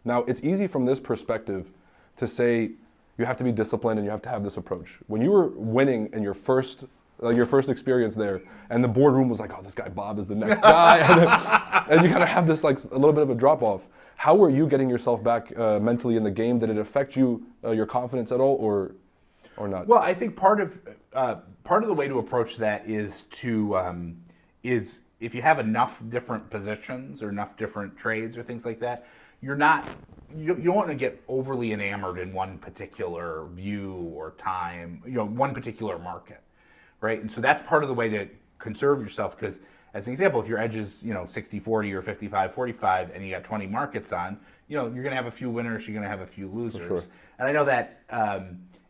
Now, it's easy from this perspective to say you have to be disciplined and you have to have this approach. When you were winning in your first experience there, and the boardroom was like, oh, this guy Bob is the next guy, and you kind of have this like a little bit of a drop off. How were you getting yourself back mentally in the game? Did it affect you, your confidence at all, or not? Well, I think part of the way to approach that is if you have enough different positions or enough different trades or things like that, you don't want to get overly enamored in one particular view or time, one particular market, right? And so that's part of the way to conserve yourself, because as an example, if your edge is 60-40 or 55-45 and you got 20 markets on, you're going to have a few winners, you're going to have a few losers. Sure. And I know that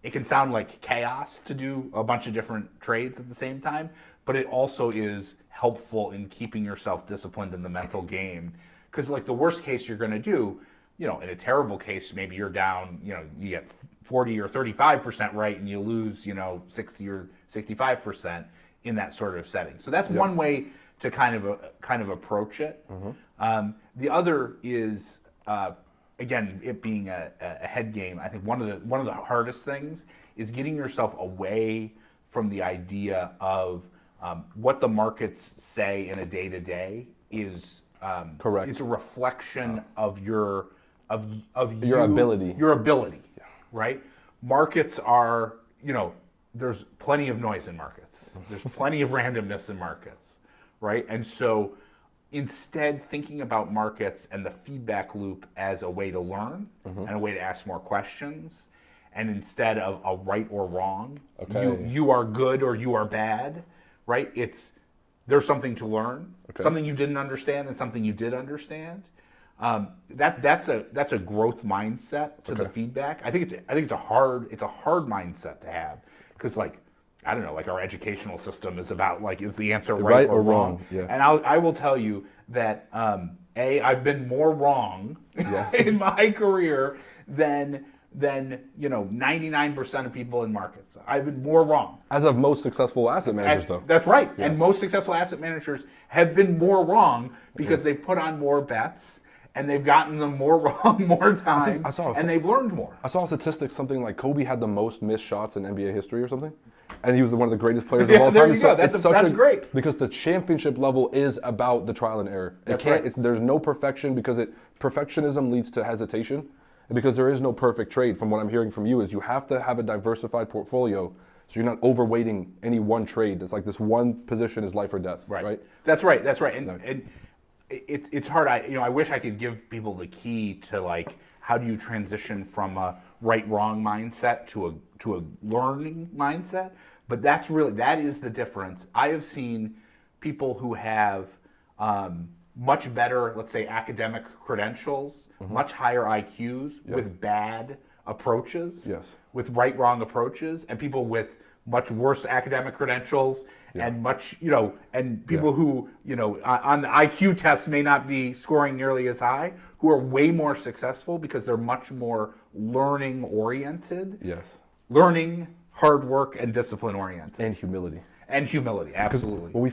it can sound like chaos to do a bunch of different trades at the same time, but it also is helpful in keeping yourself disciplined in the mental game. Because like the worst case you're going to do, in a terrible case, maybe you're down, you get 40 or 35% right and you lose, 60 or 65% in that sort of setting. So that's one way to kind of approach it. Mm-hmm. The other is, again, it being a head game. I think one of the hardest things is getting yourself away from the idea of what the markets say in a day-to-day is correct. It's a reflection of your ability. Your ability, right? Markets are, there's plenty of noise in markets. There's plenty of randomness in markets, right? And so instead, thinking about markets and the feedback loop as a way to learn and a way to ask more questions, and instead of a right or wrong, you are good or you are bad, right? There's something to learn, something you didn't understand and something you did understand. That's a growth mindset to the feedback. I think it's a hard mindset to have, because I don't know, our educational system is about is the answer right or wrong? Yeah. And I will tell you that I've been more wrong in my career than 99% of people in markets. I've been more wrong. As of most successful asset managers, though. That's right. Yes. And most successful asset managers have been more wrong because they've put on more bets and they've gotten them more wrong more times, and they've learned more. I saw a statistic, something like Kobe had the most missed shots in NBA history or something, and he was one of the greatest players of all time. There you go. That's great. Because the championship level is about the trial and error. There's no perfection, because perfectionism leads to hesitation, and because there is no perfect trade. From what I'm hearing from you, is you have to have a diversified portfolio, so you're not overweighting any one trade. It's like this one position is life or death. Right. That's right. And it's hard. I wish I could give people the key to how do you transition from a right-wrong mindset to a learning mindset. But that is the difference. I have seen people who have much better, let's say, academic credentials, much higher IQs with bad approaches, with right-wrong approaches, and people with much worse academic credentials and much, and people who, on the IQ test may not be scoring nearly as high, who are way more successful because they're much more learning oriented. Yes. Learning, hard work, and discipline oriented. And humility. Absolutely. When we